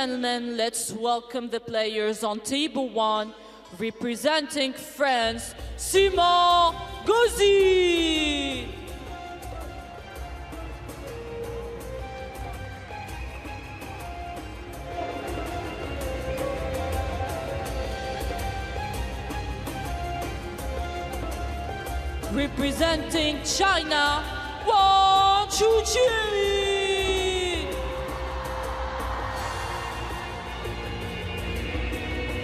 Gentlemen, let's welcome the players on table 1, representing France, Simon Gauzy. Representing China, Wang Chuqin.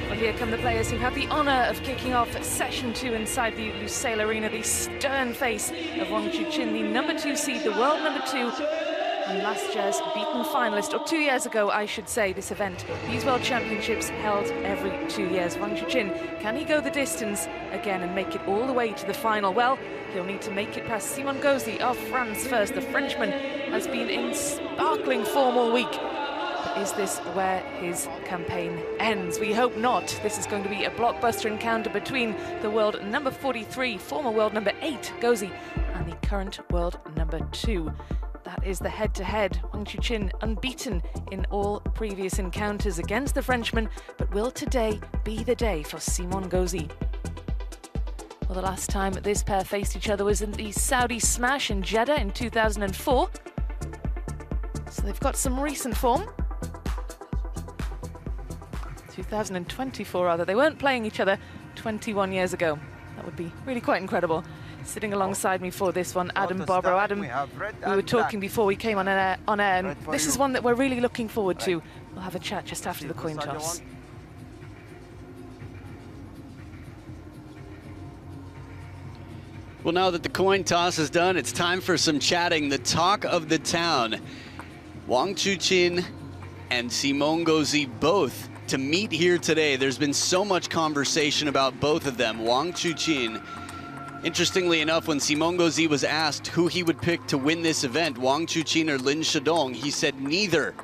Well, here come the players who have the honour of kicking off session 2 inside the Lusail Arena. The stern face of Wang Chuqin, the #2 seed, the world #2, and last year's beaten finalist, or 2 years ago, I should say, this event. These World Championships held every 2 years. Wang Chuqin, can he go the distance again and make it all the way to the final? Well, he'll need to make it past Simon Gauzy of France first. The Frenchman has been in sparkling form all week. But is this where his campaign ends? We hope not. This is going to be a blockbuster encounter between the world #43, former world #8, Gauzy, and the current world #2. That is the head-to-head. Wang Chuqin unbeaten in all previous encounters against the Frenchman, but will today be the day for Simon Gauzy? Well, the last time this pair faced each other was in the Saudi Smash in Jeddah in 2004. So they've got some recent form. 2024 rather. They weren't playing each other 21 years ago. That would be really quite incredible. Sitting alongside me for this one, Adam Barbaro. Adam, we were talking before we came on air, and this is one that we're really looking forward to. We'll have a chat just after the coin toss. Well, now that the coin toss is done, it's time for some chatting. The talk of the town. Wang Chuqin and Simon Gauzy both to meet here today. There's been so much conversation about both of them. Wang Chuqin, interestingly enough, when Simon Gauzy was asked who he would pick to win this event, Wang Chuqin or Lin Shidong, he said neither.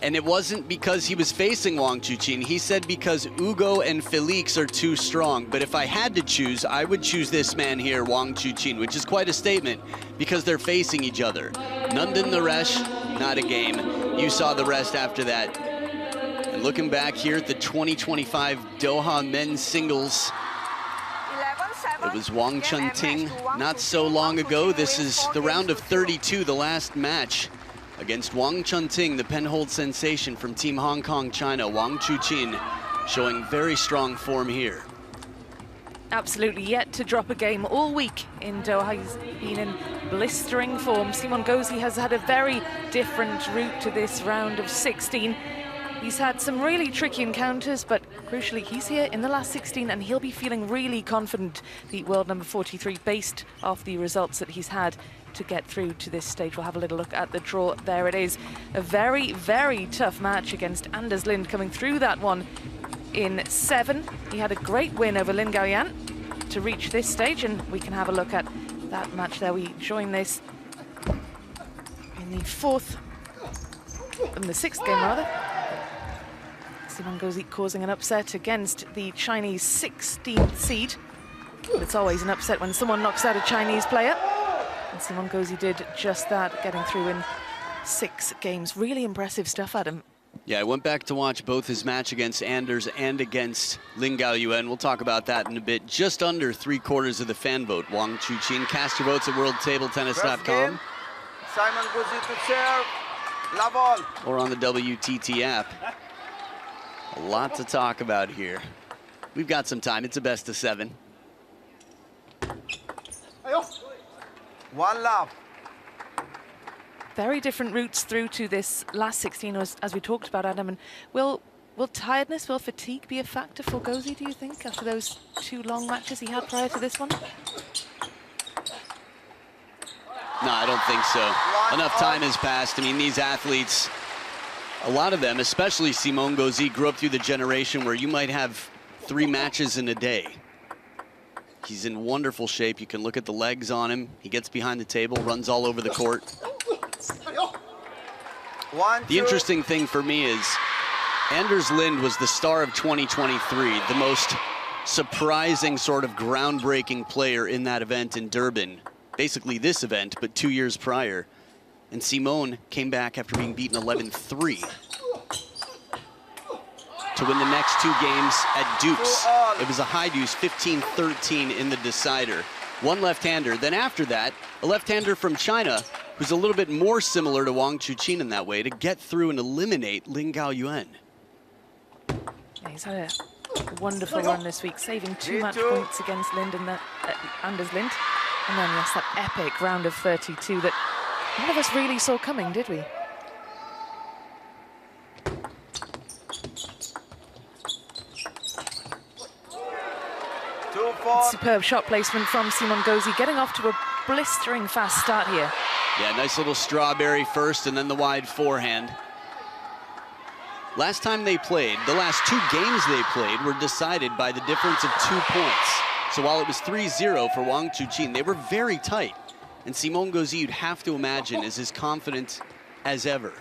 And it wasn't because he was facing Wang Chuqin. He said because Ugo and Felix are too strong. But if I had to choose, I would choose this man here, Wang Chuqin, which is quite a statement because they're facing each other. Nandan Naresh, not a game. You saw the rest after that. And looking back here at the 2025 Doha men's singles, it was Wang Chunting not so long ago. This is the round of 32, the last match against Wang Chunting, the penhold sensation from Team Hong Kong, China. Wang Chuqin showing very strong form here. Absolutely, yet to drop a game all week in Doha. He's been in blistering form. Simon Gauzy has had a very different route to this round of 16. He's had some really tricky encounters, but crucially, he's here in the last 16 and he'll be feeling really confident, the world #43, based off the results that he's had to get through to this stage. We'll have a little look at the draw. There it is. A very, very tough match against Anders Lind, coming through that one in 7. He had a great win over Lin Gaoyan to reach this stage, and we can have a look at that match there. We join this in the 6th game rather. Simon Gauzy causing an upset against the Chinese 16th seed. But it's always an upset when someone knocks out a Chinese player. And Simon Gauzy did just that, getting through in 6 games. Really impressive stuff, Adam. Yeah, I went back to watch both his match against Anders and against Lin Gaoyuan. We'll talk about that in a bit. Just under 3/4 of the fan vote. Wang Chuqin. Cast your votes at worldtabletennis.com. Simon Gauzy to serve. La ball. Or on the WTT app. A lot to talk about here. We've got some time. It's a best of 7. 1 love. Very different routes through to this last 16, as we talked about, Adam. And will tiredness, will fatigue be a factor for Gauzy, do you think, after those 2 long matches he had prior to this one? No, I don't think so. Enough time has passed. I mean, these athletes, a lot of them, especially Simon Gauzy, grew up through the generation where you might have 3 matches in a day. He's in wonderful shape. You can look at the legs on him. He gets behind the table, runs all over the court. The interesting thing for me is Anders Lind was the star of 2023, the most surprising sort of groundbreaking player in that event in Durban. Basically this event, but 2 years prior. And Simone came back after being beaten 11-3. to win the next 2 games at deuce. 2-all. It was a high deuce, 15-13 in the decider. One left-hander. Then after that, a left-hander from China, who's a little bit more similar to Wang Chuqin in that way, to get through and eliminate Lin Gaoyuan. Yeah, he's had a wonderful run this week, saving 2 match points against Anders Lind. And then, yes, that epic round of 32 that none of us really saw coming, did we? Superb shot placement from Simon Gauzy, getting off to a blistering fast start here. Yeah, nice little strawberry first and then the wide forehand. Last time they played, the last 2 games they played were decided by the difference of 2 points. So while it was 3-0 for Wang Chuqin, they were very tight. And Simon Gauzy, you'd have to imagine, is as confident as ever.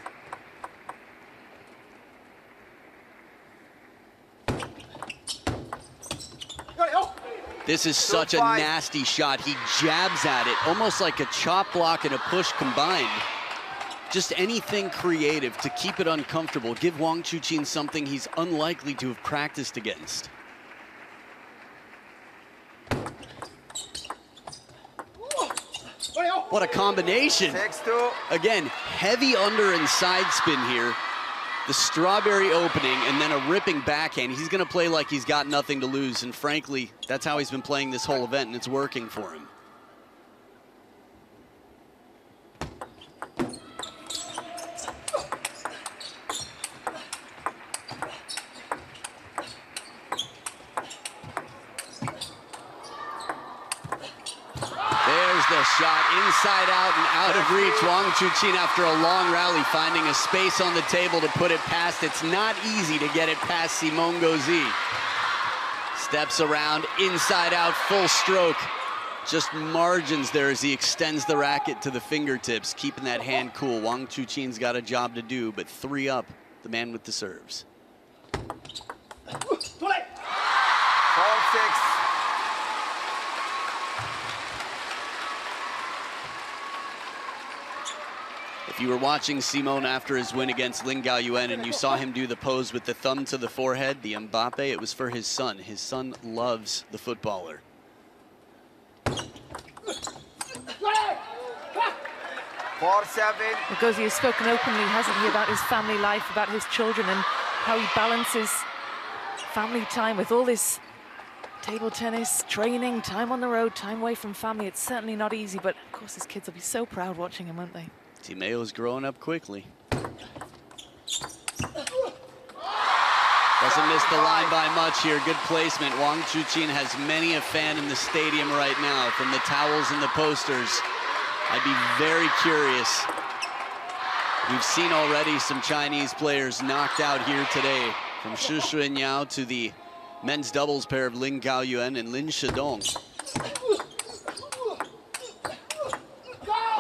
This is such a nasty shot. He jabs at it, almost like a chop block and a push combined. Just anything creative to keep it uncomfortable, give Wang Chuqin something he's unlikely to have practiced against. What a combination. 6-2. Again, heavy under and side spin here. The strawberry opening and then a ripping backhand. He's going to play like he's got nothing to lose, and frankly, that's how he's been playing this whole event, and it's working for him. The shot inside out and out of reach. Wang Chuqin, after a long rally, finding a space on the table to put it past. It's not easy to get it past Simon Gauzy. Steps around, inside out, full stroke. Just margins there as he extends the racket to the fingertips, keeping that hand cool. Wang Chuqin's got a job to do, but 3 up, the man with the serves. 4-6. If you were watching Simon after his win against Lin Gaoyuan and you saw him do the pose with the thumb to the forehead, the Mbappe, it was for his son. His son loves the footballer. 4-7. Gauzy has spoken openly, hasn't he, about his family life, about his children, and how he balances family time with all this table tennis, training, time on the road, time away from family. It's certainly not easy, but of course his kids will be so proud watching him, won't they? Timeo's growing up quickly. Doesn't miss the line by much here. Good placement. Wang Chuqin has many a fan in the stadium right now, from the towels and the posters. I'd be very curious. We've seen already some Chinese players knocked out here today, from Shi Xuanyao to the men's doubles pair of Lin Gaoyuan and Lin Shidong.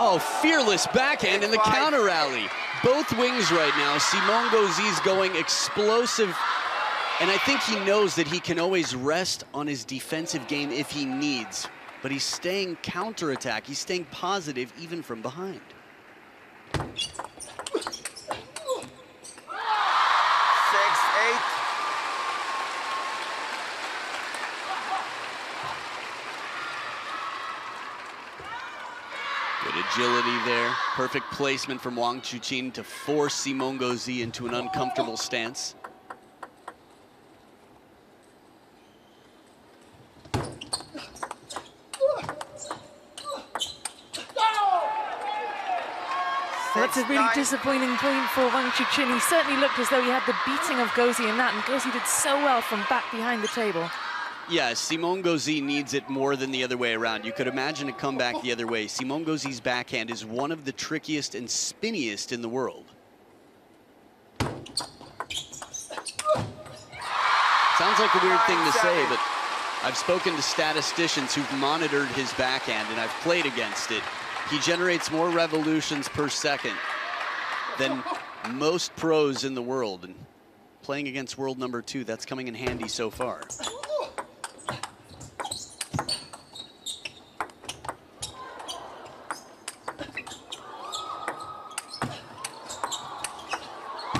Oh, fearless backhand in the counter rally. Both wings right now. Simon Gauzy's going explosive. And I think he knows that he can always rest on his defensive game if he needs. But he's staying counterattack. He's staying positive even from behind. 6-8. Good agility there. Perfect placement from Wang Chuqin to force Simon Gauzy into an uncomfortable stance. That's a really disappointing point for Wang Chuqin. He certainly looked as though he had the beating of Gauzy in that, and Gauzy did so well from back behind the table. Yeah, Simon Gauzy needs it more than the other way around. You could imagine a comeback the other way. Simon Gauzy's backhand is one of the trickiest and spinniest in the world. Sounds like a weird thing to say, but I've spoken to statisticians who've monitored his backhand, and I've played against it. He generates more revolutions per second than most pros in the world. And playing against world number 2, that's coming in handy so far.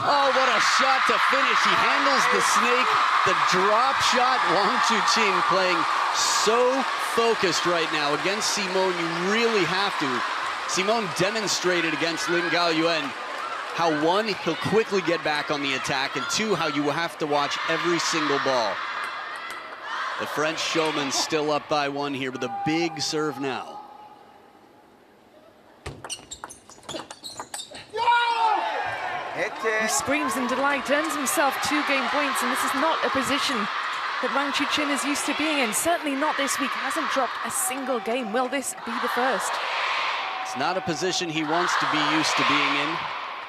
Oh, what a shot to finish. He handles the snake, the drop shot. Wang Chuqin playing so focused right now. Against Simone, you really have to. Simone demonstrated against Lin Gaoyuan how, one, he'll quickly get back on the attack, and two, how you have to watch every single ball. The French showman's still up by one here with a big serve now. He screams in delight, earns himself 2 game points, and this is not a position that Wang Chuqin is used to being in. Certainly not this week, hasn't dropped a single game. Will this be the first? It's not a position he wants to be used to being in.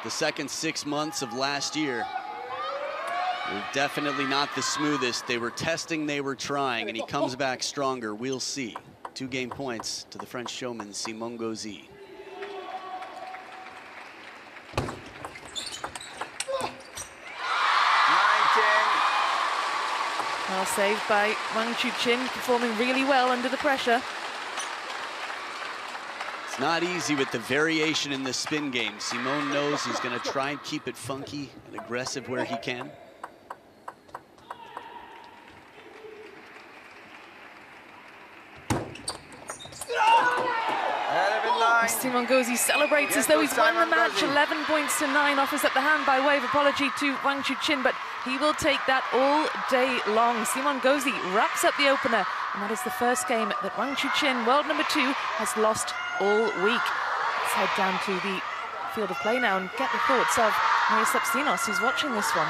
The second 6 months of last year were definitely not the smoothest. They were testing, they were trying, and he comes back stronger. We'll see. 2 game points to the French showman, Simon Gauzy. Well saved by Wang Chuqin, performing really well under the pressure. It's not easy with the variation in the spin game. Simone knows he's going to try and keep it funky and aggressive where he can. Simon Gauzy celebrates as though he's won the match. 11 points to 9, offers up the hand by way of apology to Wang Chuqin, but he will take that all day long. Simon Gauzy wraps up the opener, and that is the first game that Wang Chuqin, world number 2, has lost all week. Let's head down to the field of play now and get the thoughts of Maria Sepsinos, who's watching this one.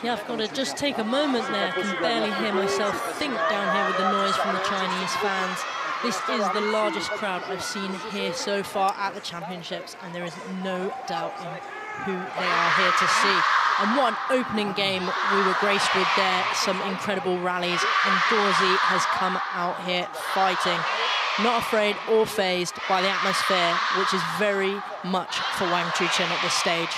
Yeah, I've got to just take a moment there. I can barely hear myself think down here with the noise from the Chinese fans. This is the largest crowd I've seen here so far at the championships, and there is no doubt in who they are here to see. And what an opening game we were graced with there. Some incredible rallies, and Gauzy has come out here fighting, not afraid or phased by the atmosphere, which is very much for Wang Chuqin at this stage.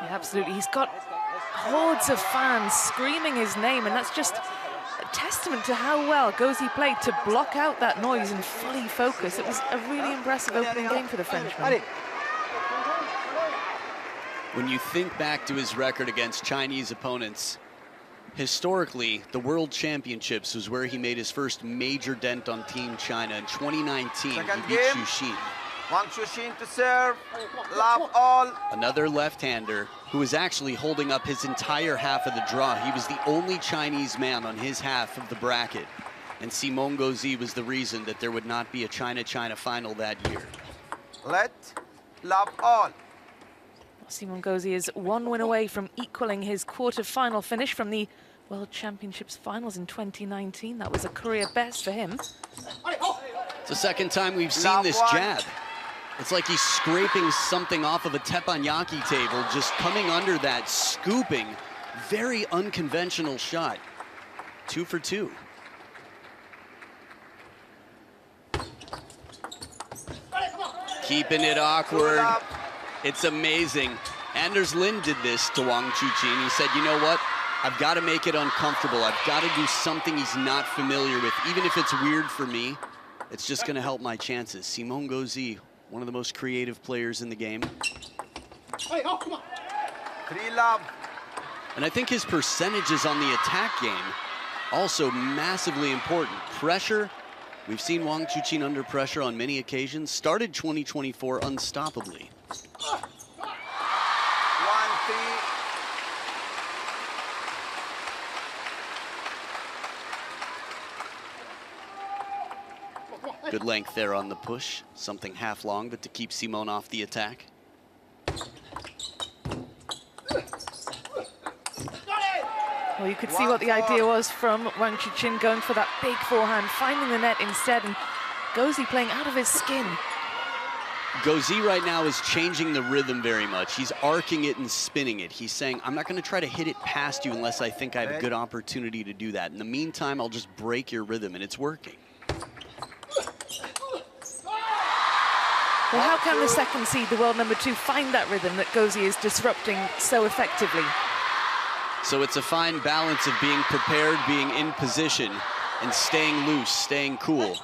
Yeah, absolutely. He's got hordes of fans screaming his name, and that's just a testament to how well Gauzy played to block out that noise and fully focus. It was a really impressive opening game for the Frenchman. When you think back to his record against Chinese opponents, historically, the World Championships was where he made his first major dent on Team China. In 2019, he beat Chuqin. Wang Chuqin to serve, love all. Another left-hander who was actually holding up his entire half of the draw. He was the only Chinese man on his half of the bracket. And Simon Gauzy was the reason that there would not be a China-China final that year. Let love all. Simon Gauzy is 1 win away from equaling his quarter-final finish from the World Championships finals in 2019. That was a career best for him. It's the second time we've seen this jab. It's like he's scraping something off of a teppanyaki table, just coming under that, scooping. Very unconventional shot. 2 for 2. Keeping it awkward. It's amazing. Anders Lind did this to Wang Chuqin. He said, you know what? I've got to make it uncomfortable. I've got to do something he's not familiar with. Even if it's weird for me, it's just going to help my chances. Simon Gauzy, one of the most creative players in the game. 3 love. And I think his percentages on the attack game also massively important. Pressure, we've seen Wang Chuqin under pressure on many occasions. Started 2024 unstoppably. 1-3. Good length there on the push. Something half long, but to keep Simone off the attack. Well, you could see what the idea was from Wang Chuqin, going for that big forehand, finding the net instead, and Gauzy playing out of his skin. Gauzy right now is changing the rhythm very much. He's arcing it and spinning it. He's saying, I'm not going to try to hit it past you unless I think I have a good opportunity to do that. In the meantime, I'll just break your rhythm, and it's working. Well, how can the second seed, the world number 2, find that rhythm that Gauzy is disrupting so effectively? So it's a fine balance of being prepared, being in position, and staying loose, staying cool.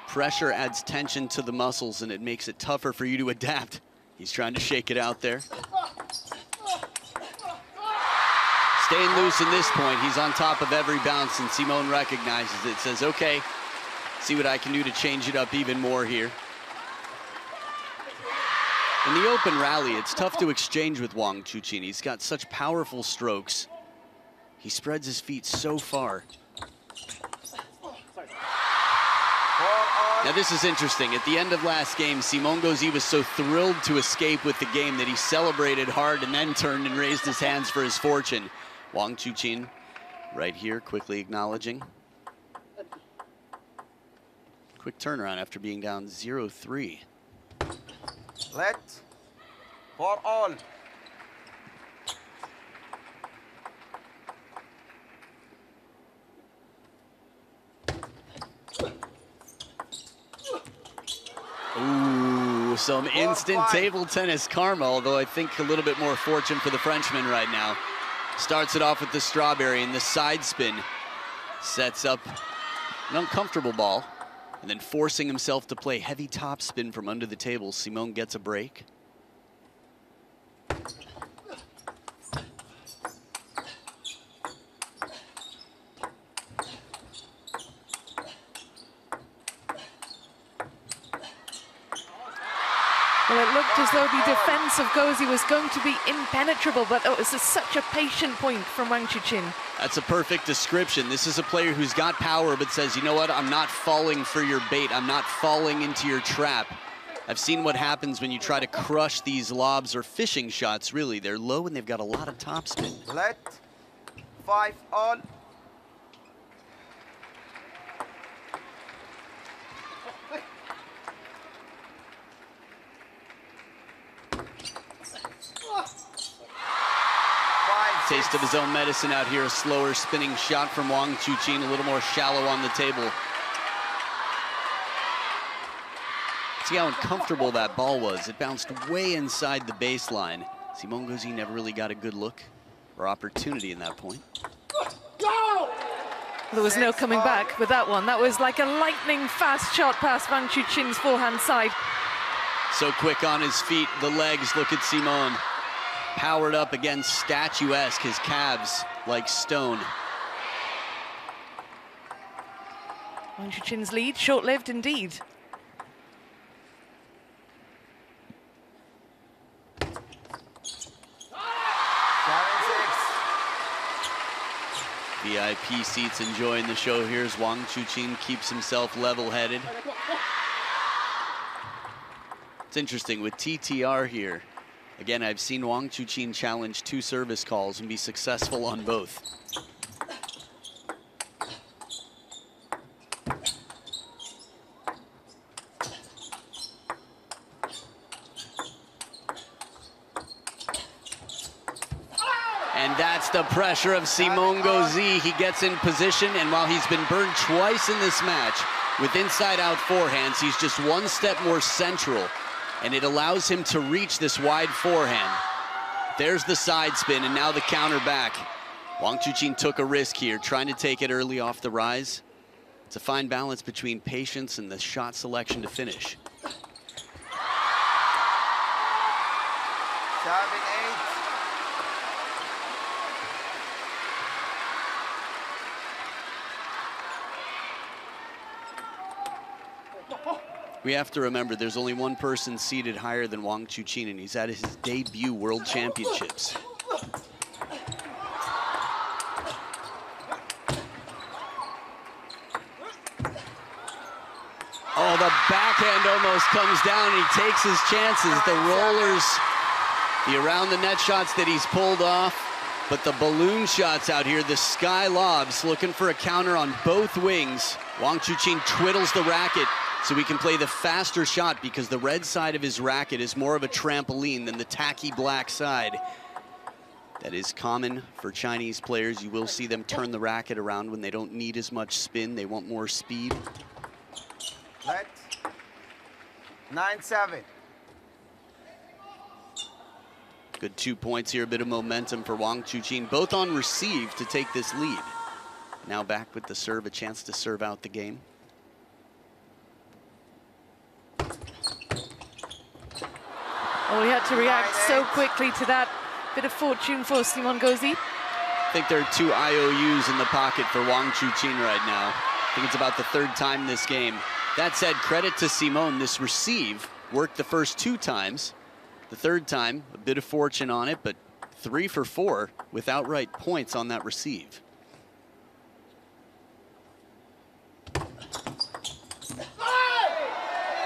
Pressure adds tension to the muscles, and it makes it tougher for you to adapt He's trying to shake it out there. Staying loose in this point. He's on top of every bounce, and Simone recognizes it, says, okay, see what I can do to change it up even more here. In the open rally, it's tough to exchange with Wang Chuqin. He's got such powerful strokes. He spreads his feet so far. Now this is interesting. At the end of last game, Simone Gauzy was so thrilled to escape with the game that he celebrated hard and then turned and raised his hands for his fortune. Wang Chuqin right here, quickly acknowledging. Quick turnaround after being down 0-3. Let for all. Ooh, some instant table tennis karma, although I think a little bit more fortune for the Frenchman right now. Starts it off with the strawberry and the side spin. Sets up an uncomfortable ball, and then forcing himself to play heavy top spin from under the table. Simone gets a break. Well, it looked as though the defense of Gauzy was going to be impenetrable, but it was such a patient point from Wang Chuqin. That's a perfect description. This is a player who's got power but says, you know what, I'm not falling for your bait. I'm not falling into your trap. I've seen what happens when you try to crush these lobs or fishing shots, really. They're low and they've got a lot of topspin. Let 5 all. Taste of his own medicine out here. A slower spinning shot from Wang Chuqin, a little more shallow on the table. See how uncomfortable that ball was. It bounced way inside the baseline. Simone Gauzy never really got a good look or opportunity in that point. There was no coming back with that one. That was like a lightning fast shot past Wang Chuqin's forehand side. So quick on his feet, the legs. Look at Simone. Powered up again, statuesque, his calves like stone. Wang Chuqin's lead, short-lived indeed. VIP seats enjoying the show here as Wang Chuqin keeps himself level-headed. It's interesting with TTR here. Again, I've seen Wang Chuqin challenge 2 service calls and be successful on both. And that's the pressure of Simone Gauzy. He gets in position, and while he's been burned twice in this match with inside-out forehands, he's just one step more central. And it allows him to reach this wide forehand. There's the side spin, and now the counter back. Wang Chuqin took a risk here, trying to take it early off the rise. It's a fine balance between patience and the shot selection to finish. 7-8. We have to remember there's only one person seated higher than Wang Chuqin, and he's at his debut World Championships. Oh, the backhand almost comes down, and he takes his chances. The rollers, the around the net shots that he's pulled off, but the balloon shots out here, the sky lobs, looking for a counter on both wings. Wang Chuqin twiddles the racket so he can play the faster shot, because the red side of his racket is more of a trampoline than the tacky black side. That is common for Chinese players. You will see them turn the racket around when they don't need as much spin. They want more speed. Let 9-7. Good 2 points here, a bit of momentum for Wang Chuqin, both on receive to take this lead. Now back with the serve, a chance to serve out the game. Oh, he had to react so quickly to that. Bit of fortune for Simon Gauzy. I think there are 2 IOUs in the pocket for Wang Chuqin right now. I think it's about the 3rd time this game. That said, credit to Simon. This receive worked the first 2 times. The 3rd time, a bit of fortune on it, but 3 for 4 with outright points on that receive.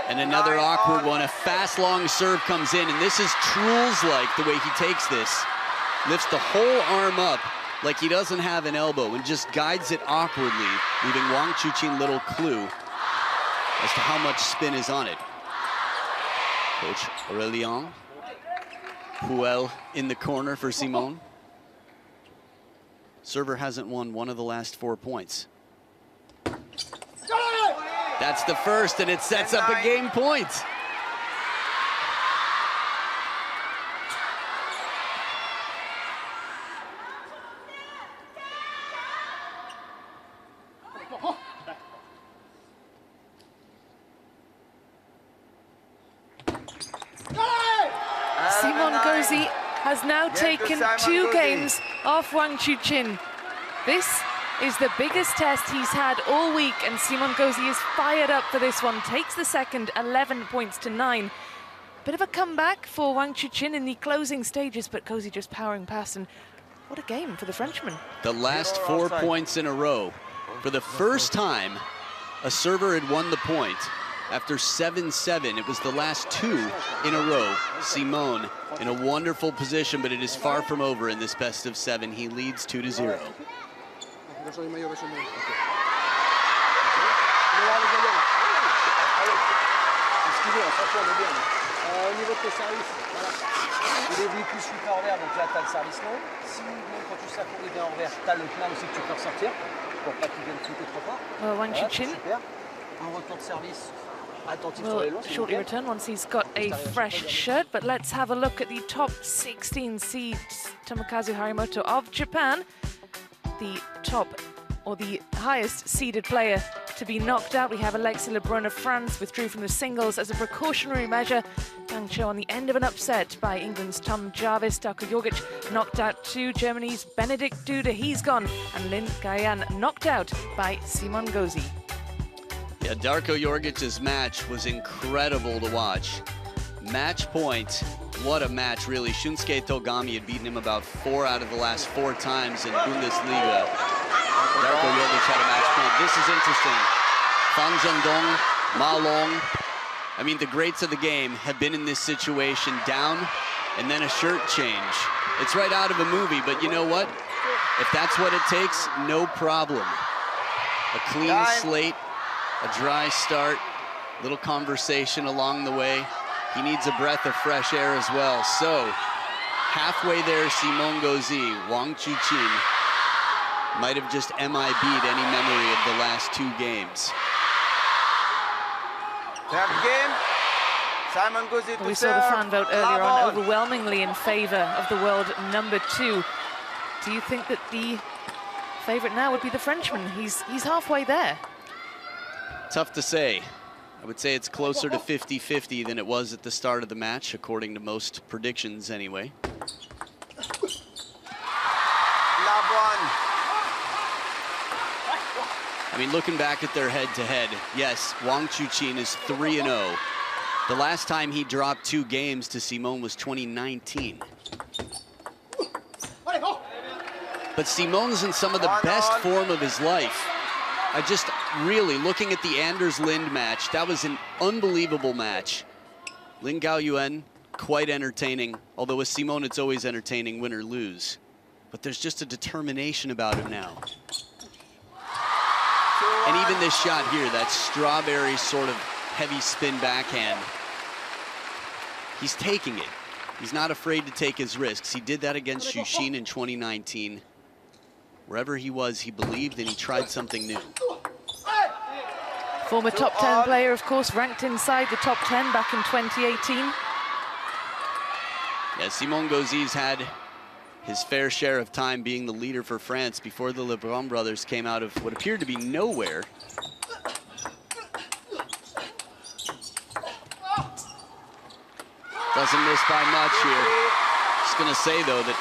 And another awkward one. A fast, long serve comes in, and this is Truls-like, the way he takes this. Lifts the whole arm up like he doesn't have an elbow and just guides it awkwardly, leaving Wang Chuqin little clue as to how much spin is on it. Coach Aurélien Puel in the corner for Simon. Server hasn't won one of the last 4 points. That's the first, and it sets up a game point. Simon Gauzy has now taken 2 games off Wang Chuqin. This is the biggest test he's had all week, and Simon Gauzy is fired up for this one. Takes the second, 11 points to 9. Bit of a comeback for Wang Chuqin in the closing stages, but Gauzy just powering past, and what a game for the Frenchman. The last 4 points in a row. For the first time, a server had won the point. After 7-7, it was the last 2 in a row. Simon in a wonderful position, but it is far from over in this best of 7. He leads 2-0. Au niveau de tes services, voilà. Il est véhicule sweeper envers, donc là tu as le service long. Si même quand tu sacs les bien envers, tu as le plein aussi que tu peux ressortir pour pas qu'il vienne foutre trop fort. Wang Chuqin un retour de service attentif sur will les longs. shortly return once he's got a fresh shirt, but let's have a look at the top 16 seeds. Tomokazu Harimoto of Japan, the top or the highest seeded player to be knocked out. We have Alexis Lebrun of France withdrew from the singles as a precautionary measure. Gang Cho on the end of an upset by England's Tom Jarvis. Darko Jorgic knocked out too. Germany's Benedikt Duda, he's gone. And Lin Gayan knocked out by Simon Gauzy. Yeah, Darko Jorgic's match was incredible to watch. Match point, what a match really. Shunsuke Togami had beaten him about 4 out of the last 4 times in Bundesliga. Darko Jorgic had a match point. This is interesting. Fan Zhendong, Ma Long. I mean, the greats of the game have been in this situation, down and then a shirt change. It's right out of a movie, but you know what? If that's what it takes, no problem. A clean slate, a dry start, little conversation along the way. He needs a breath of fresh air as well. So, halfway there, Simon Gauzy, Wang Chuqin might have just MIB'd any memory of the last 2 games. Third game, Simon Gauzy to We saw the fan vote earlier on overwhelmingly in favor of the world number 2. Do you think that the favorite now would be the Frenchman? He's halfway there. Tough to say. I would say it's closer to 50-50 than it was at the start of the match, according to most predictions anyway. I mean, looking back at their head-to-head, yes, Wang Chuqin is 3-0. The last time he dropped 2 games to Simon was 2019. But Simon's in some of the best form of his life. I just really, looking at the Anders Lind match, that was an unbelievable match. Lin Gaoyuan, quite entertaining, although with Simon it's always entertaining, win or lose. But there's just a determination about him now. And even this shot here, that strawberry sort of heavy spin backhand, he's taking it. He's not afraid to take his risks. He did that against Chuqin in 2019. Wherever he was, he believed and he tried something new. Former top 10 player, of course, ranked inside the top 10 back in 2018. Yeah, Simon Gauzy's had his fair share of time being the leader for France before the Lebrun brothers came out of what appeared to be nowhere. Doesn't miss by much here. Just gonna say though that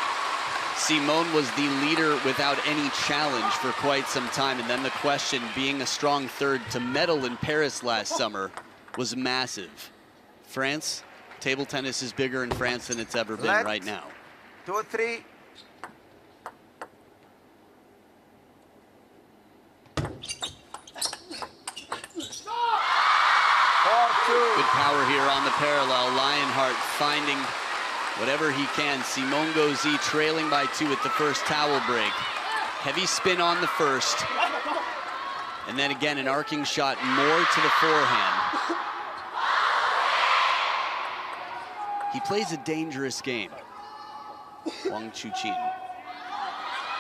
Simone was the leader without any challenge for quite some time, and then the question, being a strong third to medal in Paris last summer, was massive. France, table tennis is bigger in France than it's ever been right now. 2-3. Good power here on the parallel. Lionheart finding whatever he can. Simone Gauzy trailing by 2 at the first towel break. Heavy spin on the first. And then again, an arcing shot more to the forehand. He plays a dangerous game, Wang Chuqin.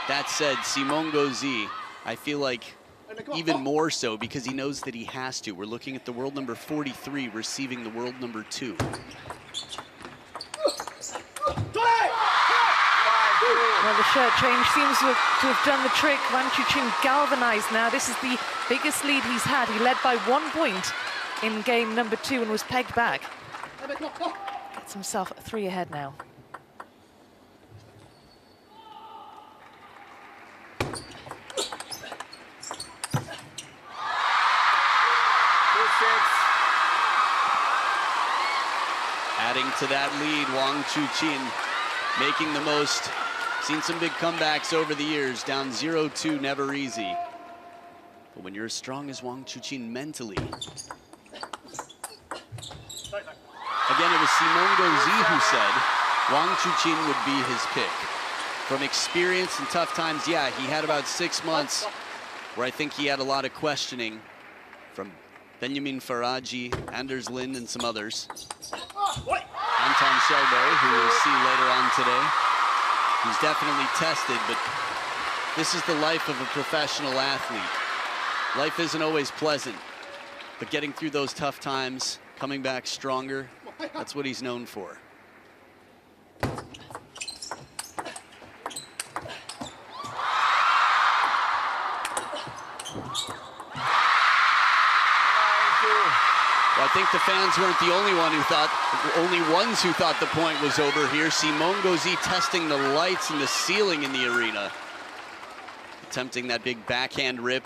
That said, Simone Gauzy, I feel like even more so because he knows that he has to. We're looking at the world number 43 receiving the world number 2. Well, the shirt change seems to have done the trick. Wang Chuqin galvanized now. This is the biggest lead he's had. He led by 1 point in game number 2 and was pegged back. Gets himself 3 ahead now. Adding to that lead, Wang Chuqin making the most. Seen some big comebacks over the years, down 0-2, never easy. But when you're as strong as Wang Chuqin mentally. Again, it was Simone Gauzy who said Wang Chuqin would be his pick. From experience and tough times, yeah, he had about 6 months where I think he had a lot of questioning from Benjamin Faraji, Anders Lind, and some others. Anton Shelby, who we'll see later on today. He's definitely tested, but this is the life of a professional athlete. Life isn't always pleasant, but getting through those tough times, coming back stronger, that's what he's known for. Well, I think the fans weren't the only ones who thought the point was over here. Simone Gauzy testing the lights and the ceiling in the arena. Attempting that big backhand rip.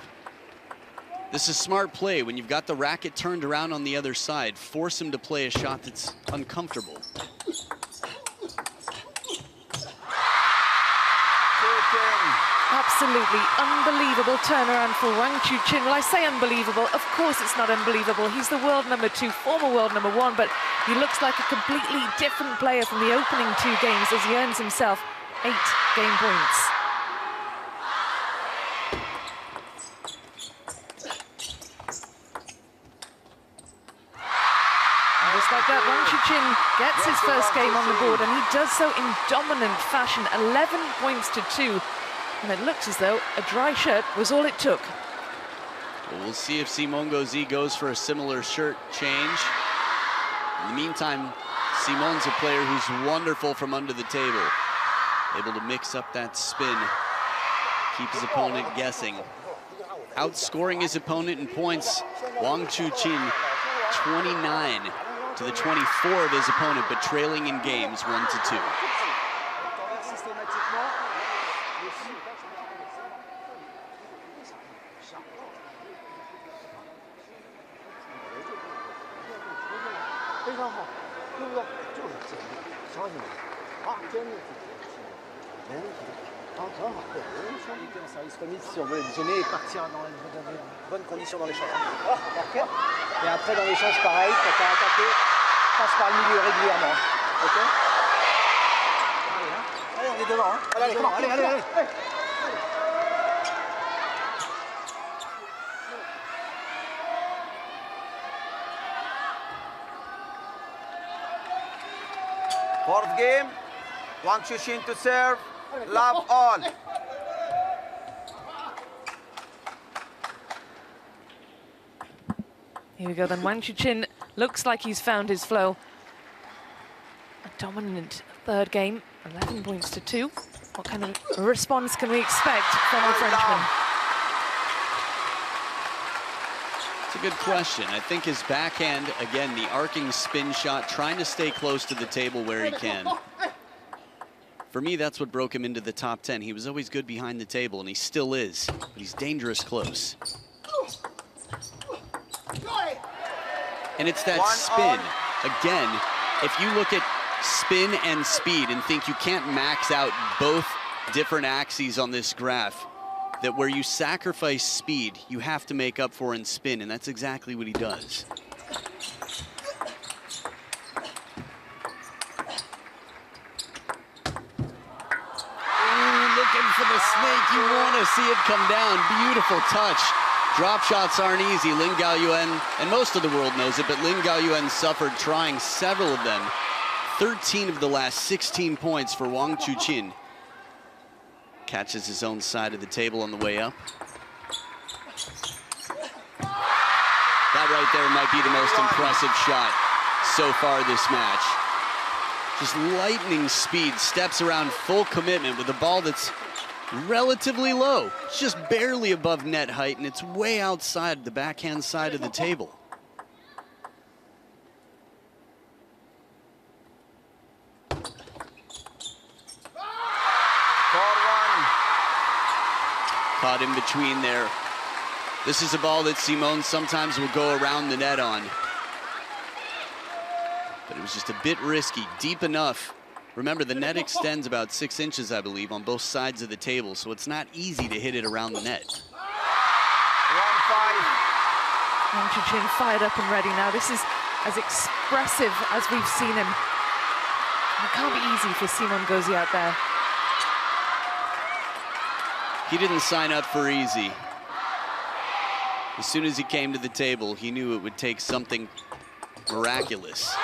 This is smart play. When you've got the racket turned around on the other side, force him to play a shot that's uncomfortable. Absolutely unbelievable turnaround for Wang Chuqin. Well, I say unbelievable. Of course it's not unbelievable. He's the world number 2, former world number 1, but he looks like a completely different player from the opening 2 games as he earns himself 8 game points. And just like that, Wang Chuqin gets his first game on the board, and he does so in dominant fashion, 11 points to 2. And it looks as though a dry shirt was all it took. Well, we'll see if Simone Gauzy goes for a similar shirt change. In the meantime, Simone's a player who's wonderful from under the table. Able to mix up that spin, keep his opponent guessing. Outscoring his opponent in points, Wang Chuqin 29 to the 24 of his opponent, but trailing in games 1-2. Service remise si on veut additionner et partir dans les bonnes conditions dans l'échange. Okay. Et après dans l'échange pareil, quand tu as attaqué, passe par le milieu régulièrement. Ok. Allez, hein. Allez, on est devant. Hein. Allez, comment. Allez. Fourth game, Wang Chuqin to serve, love all. Here we go then, Wang Chuqin looks like he's found his flow. A dominant third game, 11 points to 2. What kind of response can we expect from the Frenchman? It's a good question. I think his backhand, again, the arcing spin shot, trying to stay close to the table where he can. For me, that's what broke him into the top 10. He was always good behind the table, and he still is, but he's dangerous close. And it's that spin. Again, if you look at spin and speed and think you can't max out both different axes on this graph, that where you sacrifice speed, you have to make up for in spin, and that's exactly what he does. Looking for the snake. You want to see it come down. Beautiful touch. Drop shots aren't easy. Lin Gaoyuan, and most of the world knows it, but Lin Gaoyuan suffered trying several of them. 13 of the last 16 points for Wang Chuqin. Catches his own side of the table on the way up. That right there might be the most impressive shot so far this match. Just lightning speed, steps around full commitment with a ball that's relatively low. It's just barely above net height, and it's way outside the backhand side of the table. Caught in between there. This is a ball that Simone sometimes will go around the net on. But it was just a bit risky, deep enough. Remember, the net extends about 6 inches, I believe, on both sides of the table, so it's not easy to hit it around the net. 1-5. Wang Chuqin fired up and ready now. This is as expressive as we've seen him. It can't be easy for Simon Gauzy out there. He didn't sign up for easy. As soon as he came to the table, he knew it would take something miraculous.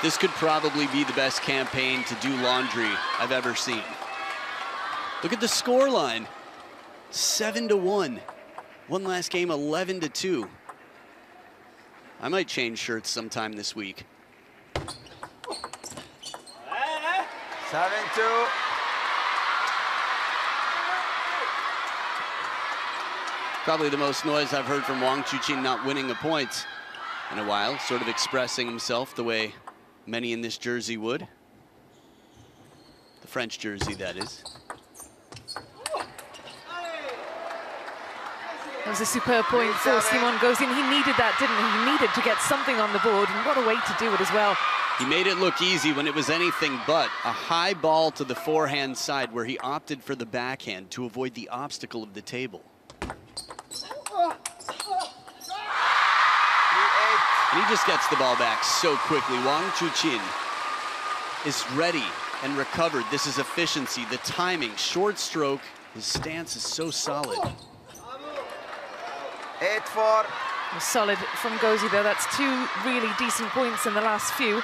This could probably be the best campaign to do laundry I've ever seen. Look at the score line. 7-1. One last game, 11-2. I might change shirts sometime this week. 7-2. Probably the most noise I've heard from Wang Chuqin not winning a point in a while, sort of expressing himself the way many in this jersey would. The French jersey, that is. That was a superb point for Simon Gauzy. He needed that, didn't he? He needed to get something on the board, and what a way to do it as well. He made it look easy when it was anything but. A high ball to the forehand side where he opted for the backhand to avoid the obstacle of the table. And he just gets the ball back so quickly. Wang Chuqin is ready and recovered. This is efficiency, the timing, short stroke. His stance is so solid. 8-4. Solid from Gauzy there. That's 2 really decent points in the last few.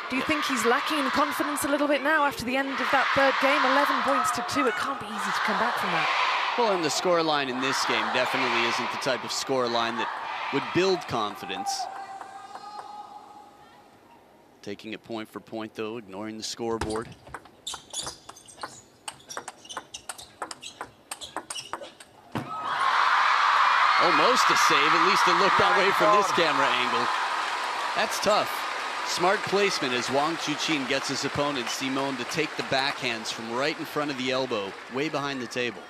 Do you think he's lacking in confidence a little bit now after the end of that third game? 11 points to 2. It can't be easy to come back from that. Well, and the score line in this game definitely isn't the type of score line that would build confidence. Taking it point for point, though, ignoring the scoreboard. Almost a save, at least it looked that way from this camera angle. That's tough. Smart placement as Wang Chuqin gets his opponent, Simone, to take the backhands from right in front of the elbow, way behind the table.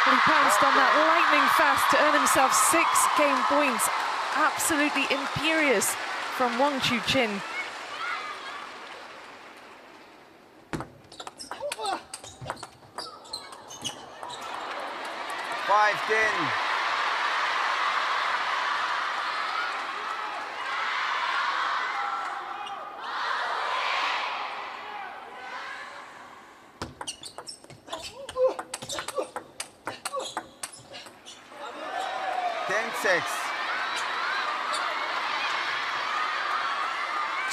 He pounced on that lightning fast to earn himself 6 game points. Absolutely imperious from Wang Chuqin.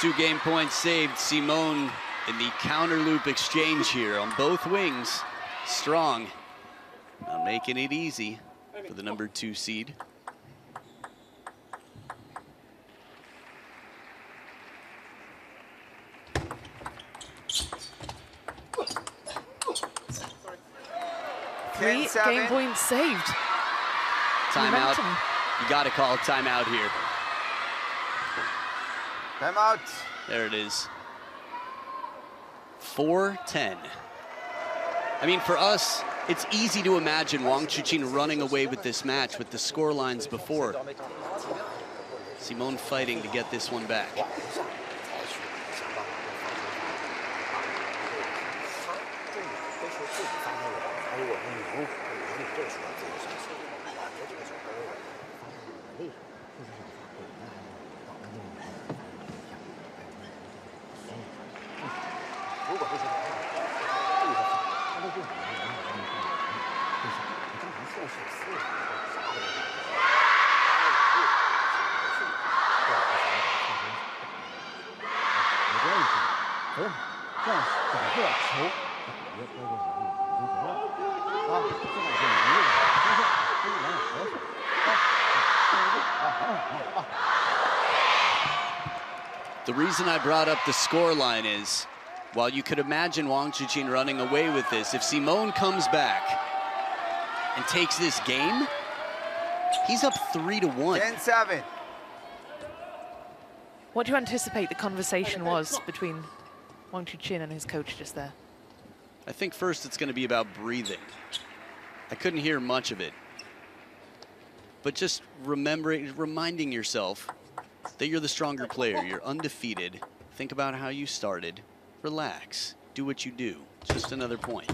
2 game points saved. Simone in the counter loop exchange here on both wings. Strong, not making it easy for the number 2 seed. Three game points saved. Timeout. Momentum. You got to call a timeout here. Timeout. There it is. 4-10. I mean, for us, it's easy to imagine Wang Chuqin running away with this match with the score lines before. Simone fighting to get this one back. The reason I brought up the score line is, while you could imagine Wang Chuqin running away with this, if Simone comes back and takes this game, he's up 3-1. 10-7. What do you anticipate the conversation was between Wang Chuqin and his coach just there? I think first it's going to be about breathing. I couldn't hear much of it. But just reminding yourself that you're the stronger player, you're undefeated. Think about how you started. Relax, do what you do. Just another point.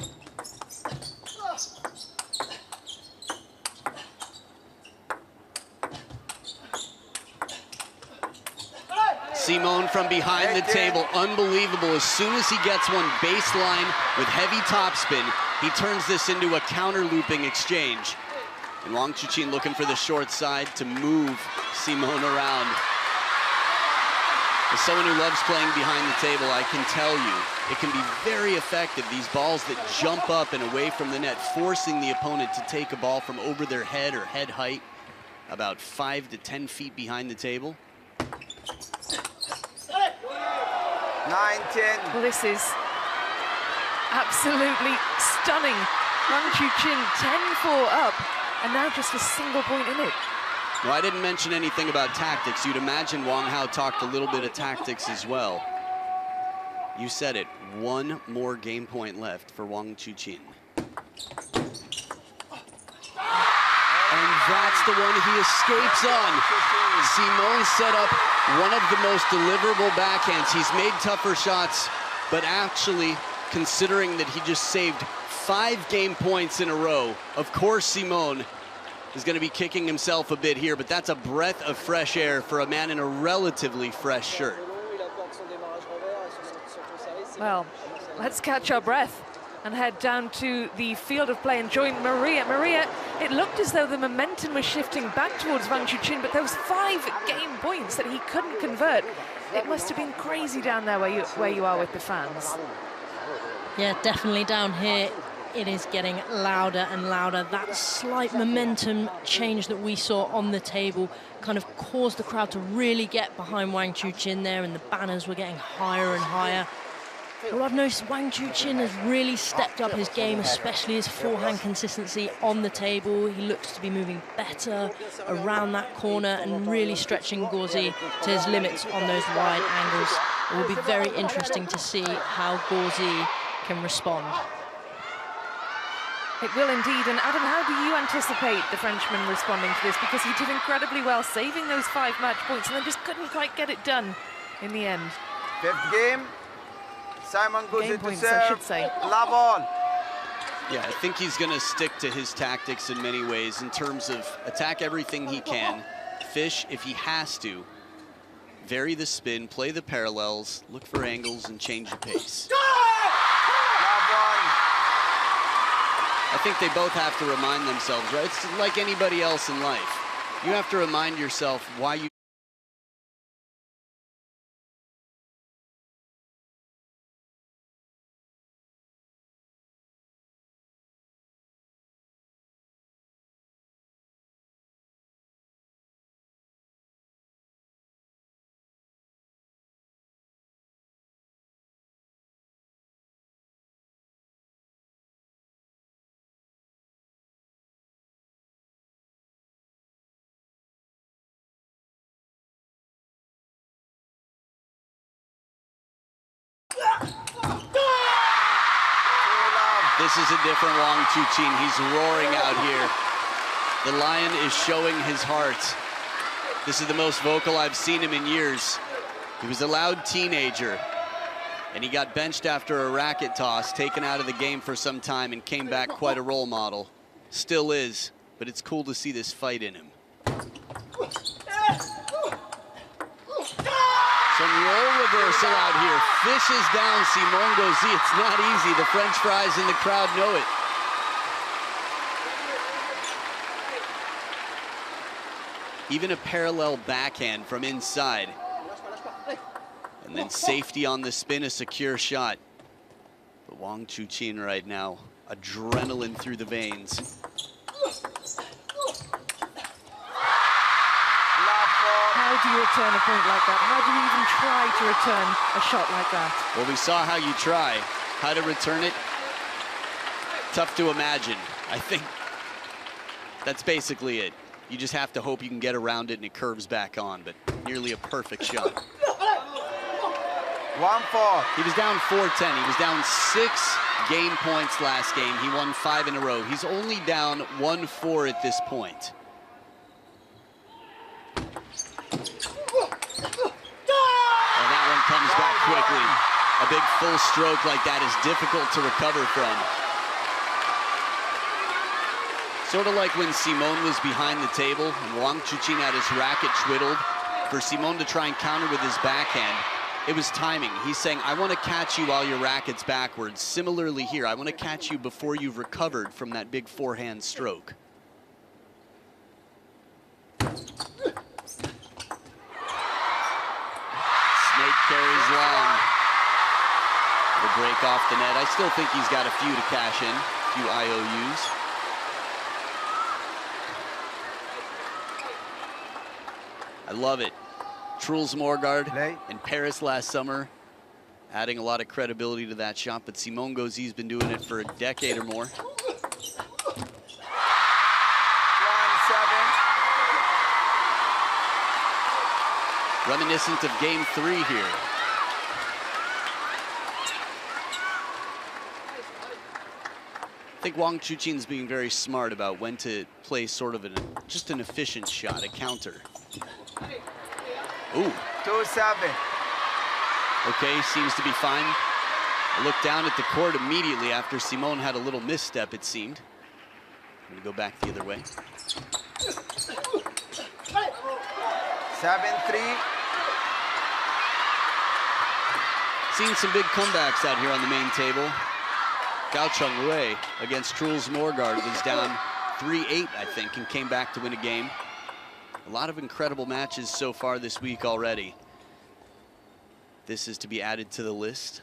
Simone from behind the table, unbelievable. As soon as he gets one baseline with heavy topspin, he turns this into a counter looping exchange. And Wang Chuqin looking for the short side to move Simone around. As someone who loves playing behind the table, I can tell you, it can be very effective. These balls that jump up and away from the net, forcing the opponent to take a ball from over their head or head height, about 5 to 10 feet behind the table. 9-10. Well, this is absolutely stunning. Wang Chuqin 10-4 up, and now just a single point in it. Well, I didn't mention anything about tactics. You'd imagine Wang Hao talked a little bit of tactics as well. You said it, 1 more game point left for Wang Chuqin. And that's the one he escapes on. Simone set up one of the most deliverable backhands. He's made tougher shots, but actually, considering that he just saved 5 game points in a row, of course Simone is going to be kicking himself a bit here, but that's a breath of fresh air for a man in a relatively fresh shirt. Well, let's catch our breath and head down to the field of play and join Maria. Maria, it looked as though the momentum was shifting back towards Wang Chuqin, but those 5 game points that he couldn't convert, it must have been crazy down there where you are with the fans. Yeah, definitely down here. It is getting louder and louder. That slight momentum change that we saw on the table kind of caused the crowd to really get behind Wang Chuqin there, and the banners were getting higher and higher. Well, I've noticed Wang Chuqin has really stepped up his game, especially his forehand consistency on the table. He looks to be moving better around that corner and really stretching Gauzy to his limits on those wide angles. It will be very interesting to see how Gauzy can respond. It will indeed. And Adam, how do you anticipate the Frenchman responding to this? Because he did incredibly well, saving those 5 match points, and then just couldn't quite get it done in the end. 5th game. Simon Gauzy to points, serve. I should say. Love all. Yeah, I think he's going to stick to his tactics in many ways in terms of attack everything he can, fish if he has to, vary the spin, play the parallels, look for angles, and change the pace. I think they both have to remind themselves, right? It's like anybody else in life. You have to remind yourself why you This is a different Wang Chuqin. He's roaring out here. The lion is showing his heart. This is the most vocal I've seen him in years. He was a loud teenager, and he got benched after a racket toss, taken out of the game for some time, and came back quite a role model. Still is, but it's cool to see this fight in him. Some roll reversal out here. Fishes down Simon Gauzy. It's not easy. The French fries in the crowd know it. Even a parallel backhand from inside. And then safety on the spin, a secure shot. But Wang Chuqin right now, adrenaline through the veins. How do you return a point like that? How do you even try to return a shot like that? Well, we saw how you try. How to return it, tough to imagine. I think that's basically it. You just have to hope you can get around it and it curves back on, but nearly a perfect shot. 1-4. He was down 4-10. He was down 6 game points last game. He won 5 in a row. He's only down 1-4 at this point. Comes back quickly. A big full stroke like that is difficult to recover from. Sort of like when Simon was behind the table and Wang Chuqin had his racket twiddled. For Simon to try and counter with his backhand, it was timing. He's saying, I want to catch you while your racket's backwards. Similarly here, I want to catch you before you've recovered from that big forehand stroke. Carries long. The break off the net. I still think he's got a few to cash in, a few IOUs. I love it. Truls Morgaard in Paris last summer, adding a lot of credibility to that shot, but Simon Gauzy's been doing it for a decade or more. 1-7. Reminiscent of game 3 here. I think Wang Chuqin's being very smart about when to play sort of just an efficient shot, a counter. Ooh. 2-7. Okay, seems to be fine. I looked down at the court immediately after Simon had a little misstep, it seemed. I'm gonna go back the other way. 7-3. Seen some big comebacks out here on the main table. Gauzy against Truls Morgaard was down 3-8, I think, and came back to win a game. A lot of incredible matches so far this week already. This is to be added to the list.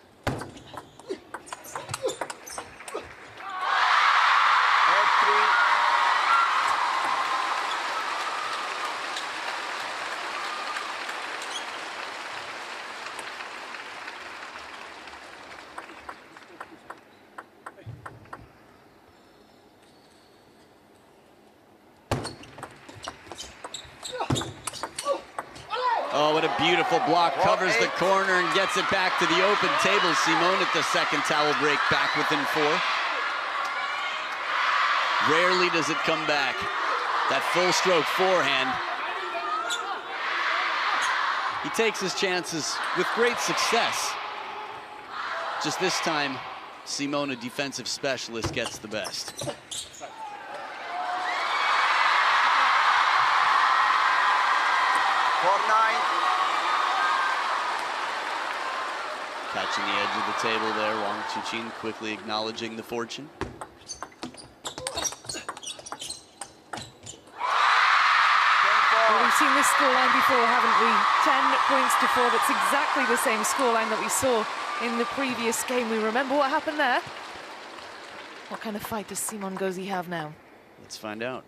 Oh, what a beautiful block. Covers the corner and gets it back to the open table. Simon at the second towel break, back within 4. Rarely does it come back. That full stroke forehand. He takes his chances with great success. Just this time, Simon, a defensive specialist, gets the best. 4-9. Catching the edge of the table there, Wang Chuqin quickly acknowledging the fortune. Well, we've seen this scoreline before, haven't we? 10 points to 4. That's exactly the same scoreline that we saw in the previous game. We remember what happened there. What kind of fight does Simon Gauzy have now? Let's find out.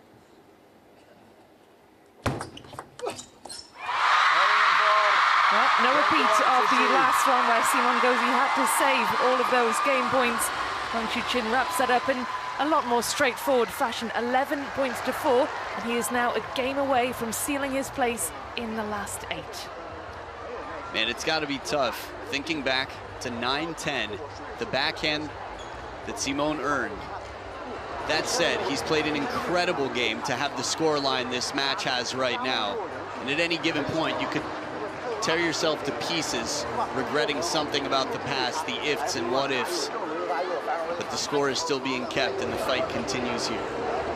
Well, no repeat of the last one where Simon Gauzy had to save all of those game points. Wang Chuqin wraps that up in a lot more straightforward fashion. 11 points to 4, and he is now a game away from sealing his place in the last 8. Man, it's got to be tough. Thinking back to 9-10, the backhand that Simon earned. That said, he's played an incredible game to have the scoreline this match has right now. And at any given point, you could tear yourself to pieces, regretting something about the past, the ifs and what ifs. But the score is still being kept and the fight continues here.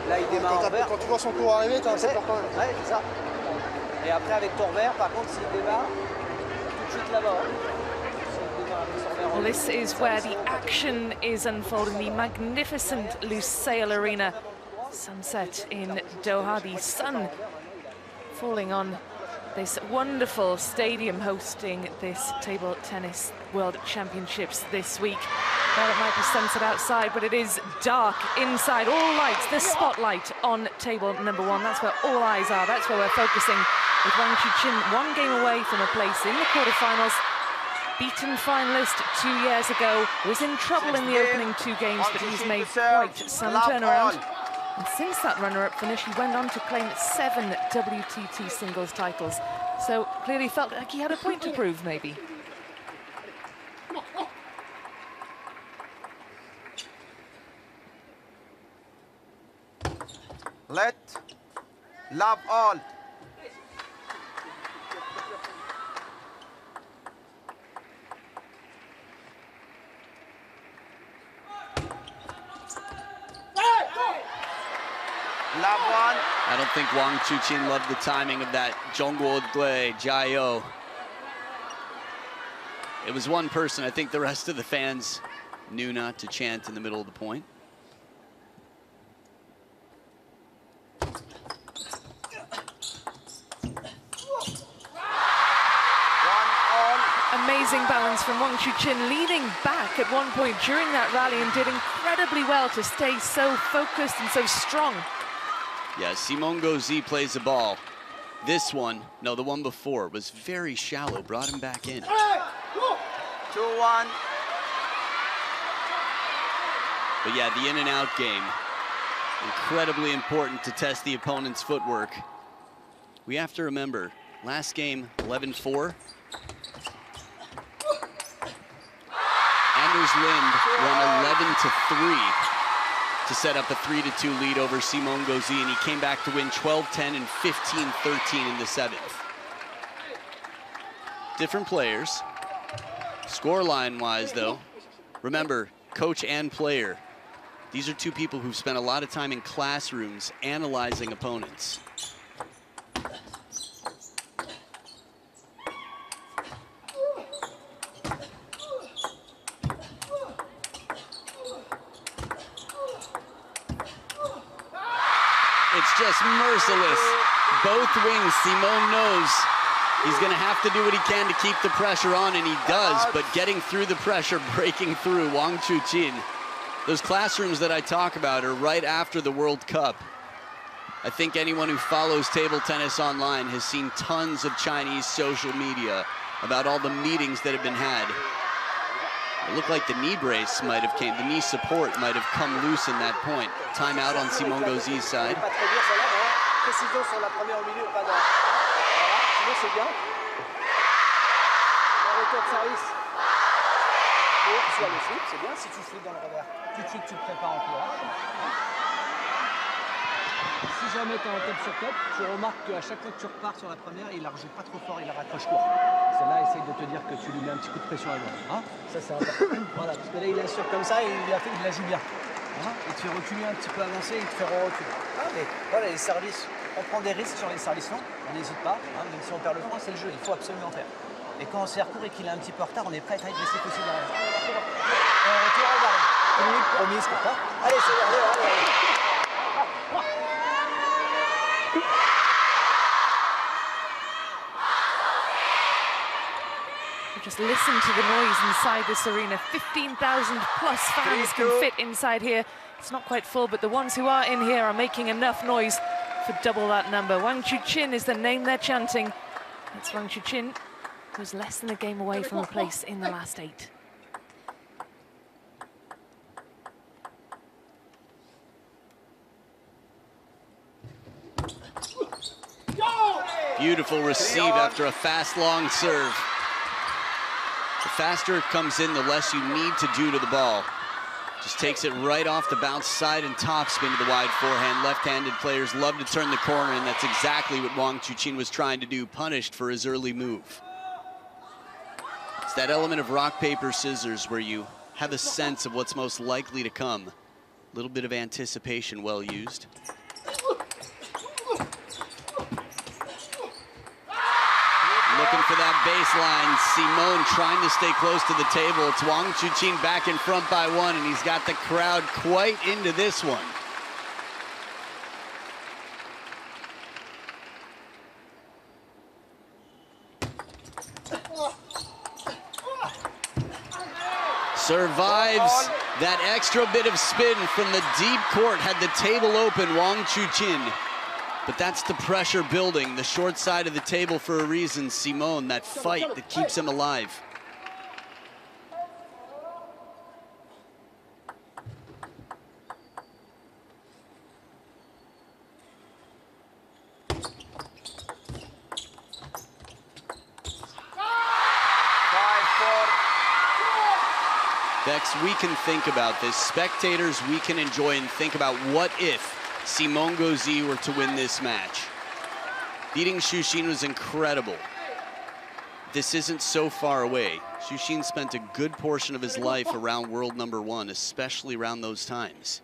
Là, il démarre en vert. Quand tu vois son tour arriver, c'est important. Ouais, c'est ça. Et après, avec ton vert, par contre, s'il démarre, tout de suite là-bas. Well, this is where the action is unfolding, the magnificent Lusail Arena. Sunset in Doha, the sun falling on this wonderful stadium hosting this table tennis World Championships this week. Well, it might be sunset outside, but it is dark inside. All lights, the spotlight on table number 1. That's where all eyes are. That's where we're focusing with Wang Chuqin, one game away from a place in the quarterfinals. Beaten finalist 2 years ago, was in trouble in the opening 2 games, but he's made quite some turnaround. And since that runner-up finish, he went on to claim 7 WTT singles titles. So clearly felt like he had a point to prove, maybe. Let love all. Love one. I don't think Wang Chuqin loved the timing of that Zhongguo Dui Jiao. It was one person. I think the rest of the fans knew not to chant in the middle of the point. Amazing balance from Wang Chuqin, leaning back at one point during that rally and did incredibly well to stay so focused and so strong. Yeah, Simon Gauzy plays the ball. This one, no, the one before, was very shallow, brought him back in. 2-1. But yeah, the in and out game, incredibly important to test the opponent's footwork. We have to remember, last game, 11-4. Anders Lind won 11-3 to set up a 3-2 lead over Simon Gauzy, and he came back to win 12-10 and 15-13 in the 7th. Different players. Scoreline-wise, though, remember, coach and player. These are two people who've spent a lot of time in classrooms analyzing opponents. It's just merciless. Both wings, Simon knows he's gonna have to do what he can to keep the pressure on, and he does, but getting through the pressure, breaking through, Wang Chuqin. Those classrooms that I talk about are right after the World Cup. I think anyone who follows table tennis online has seen tons of Chinese social media about all the meetings that have been had. It looked like the knee brace might have came, the knee support might have come loose in that point. Timeout on Simon Gauzy's side. Précision sur la première au milieu, pas de... Voilà, sinon c'est bien. Un retour de service. Et soit le flip, c'est bien. Si tu flippes dans le revers, tout de suite tu te prépares en courage. Si jamais tu es en top sur top, tu remarques qu'à chaque fois que tu repars sur la première, il la rejoue pas trop fort, il la raccroche court. Celle-là, essaye de te dire que tu lui mets un petit coup de pression à l'avant. Hein, ça c'est important. Voilà, parce que là il assure comme ça et il la joue bien. Hein, et tu fais reculer un petit peu avancé et il te fait reculer. Ah, mais voilà, les services, on prend des risques sur les services longs, on n'hésite pas, hein, même si on perd le point, c'est le jeu, il faut absolument faire. Et quand on sert court et qu'il est un petit peu en retard, on est prêt à être laissé possible derrière. Un retour à l'arrêt. Une minute promise pour toi. Allez, c'est bon, allez. Just listen to the noise inside this arena. 15,000 plus fans can fit inside here. It's not quite full, but the ones who are in here are making enough noise for double that number. Wang Chuqin is the name they're chanting. It's Wang Chuqin, who's less than a game away from a place in the last 8. Beautiful receive after a fast, long serve. The faster it comes in, the less you need to do to the ball. Just takes it right off the bounce side and topspin to the wide forehand. Left-handed players love to turn the corner, and that's exactly what Wang Chuqin was trying to do, punished for his early move. It's that element of rock, paper, scissors where you have a sense of what's most likely to come. A little bit of anticipation well used. Looking for that baseline. Simone trying to stay close to the table. It's Wang Chuqin back in front by one, and he's got the crowd quite into this one. Survives that extra bit of spin from the deep court. Had the table open, Wang Chuqin. But that's the pressure building, the short side of the table for a reason. Simone, that fight that keeps him alive. Bex, we can think about this. Spectators, we can enjoy and think about what if Simone Gauzy were to win this match. Beating Chuqin was incredible. This isn't so far away. Chuqin spent a good portion of his life around world number one, especially around those times.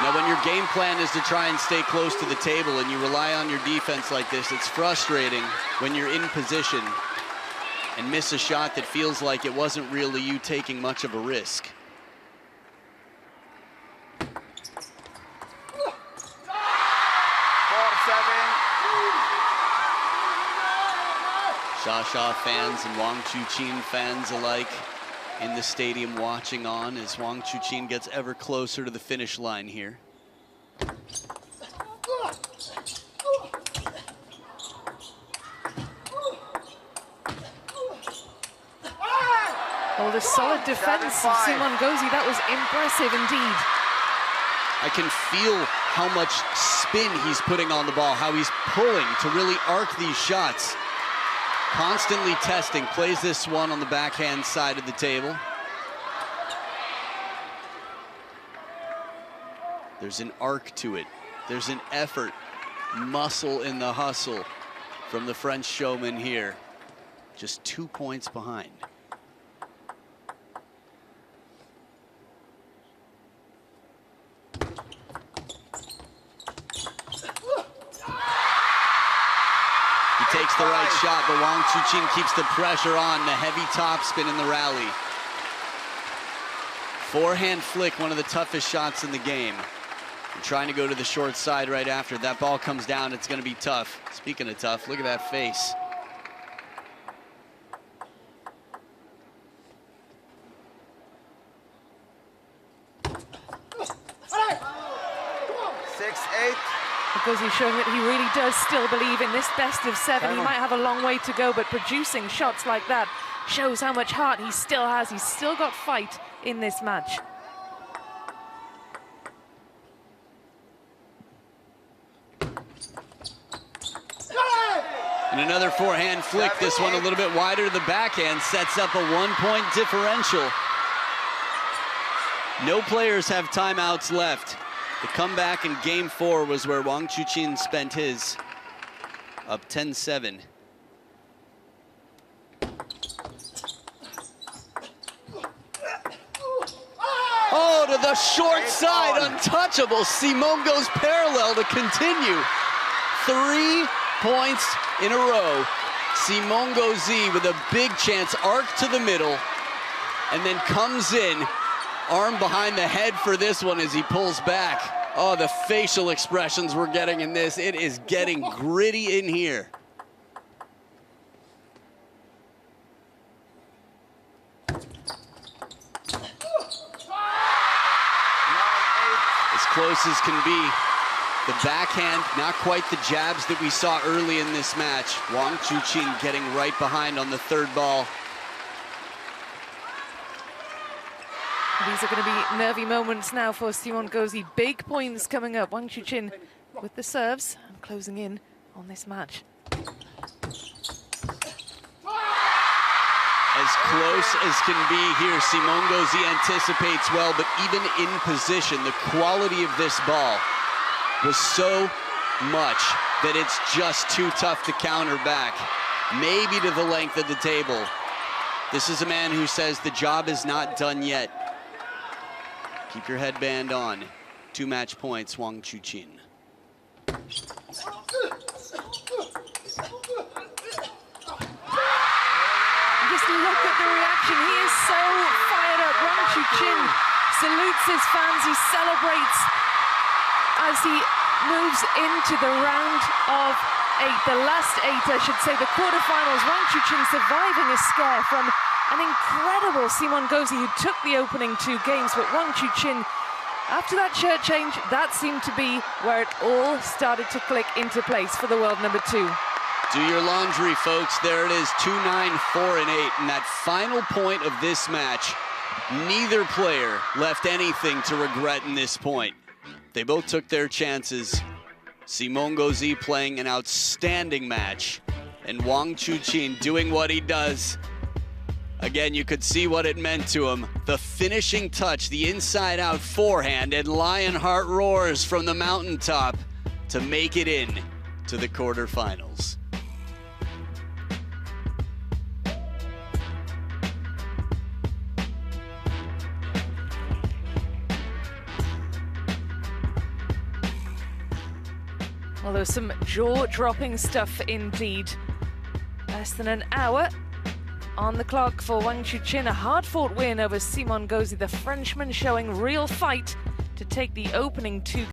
Now, when your game plan is to try and stay close to the table and you rely on your defense like this, it's frustrating when you're in position and miss a shot that feels like it wasn't really you taking much of a risk. Sha fans and Wang Chuqin fans alike in the stadium watching on as Wang Chuqin gets ever closer to the finish line here. Oh, the solid defense of Simone Gauzy, that was impressive indeed. I can feel how much spin he's putting on the ball, how he's pulling to really arc these shots. Constantly testing, plays this one on the backhand side of the table. There's an arc to it. There's an effort, muscle in the hustle from the French showman here. Just 2 points behind. Takes the right shot, but Wang Chuqin keeps the pressure on. The heavy topspin in the rally. Forehand flick, one of the toughest shots in the game. You're trying to go to the short side right after. That ball comes down, it's going to be tough. Speaking of tough, look at that face. Gauzy showing that he really does still believe in this best of seven. He might have a long way to go, but producing shots like that shows how much heart he still has. He's still got fight in this match. And another forehand flick, this one a little bit wider. The backhand sets up a 1-point differential. No players have timeouts left. The comeback in game 4 was where Wang Chuqin spent his, up 10-7. Oh, to the short side, untouchable. Simone goes parallel to continue. 3 points in a row. Simone Gauzy with a big chance, arc to the middle, and then comes in. Arm behind the head for this one as he pulls back. Oh, the facial expressions we're getting in this. It is getting gritty in here. As close as can be. The backhand, not quite the jabs that we saw early in this match. Wang Chuqin getting right behind on the third ball. These are going to be nervy moments now for Simone Gauzy. Big points coming up. Wang Chuqin with the serves and closing in on this match. As close as can be here, Simone Gauzy anticipates well, but even in position, the quality of this ball was so much that it's just too tough to counter back, maybe to the length of the table. This is a man who says the job is not done yet. Keep your headband on. 2 match points, Wang Chuqin. Just look at the reaction. He is so fired up. Wang Chuqin salutes his fans. He celebrates as he moves into the round of 8, the last 8, I should say, the quarterfinals. Wang Chuqin surviving a scare from an incredible Simone Gauzy, who took the opening 2 games, but Wang Chuqin, after that shirt change, that seemed to be where it all started to click into place for the world number 2. Do your laundry, folks. There it is, 2-9, 4 and 8. And that final point of this match, neither player left anything to regret in this point. They both took their chances. Simone Gauzy playing an outstanding match, and Wang Chuqin doing what he does. Again, you could see what it meant to him. The finishing touch, the inside-out forehand, and Lionheart roars from the mountaintop to make it in to the quarterfinals. Well, there was some jaw-dropping stuff indeed. Less than an hour on the clock for Wang Chuqin, a hard-fought win over Simone Gauzy, the Frenchman showing real fight to take the opening 2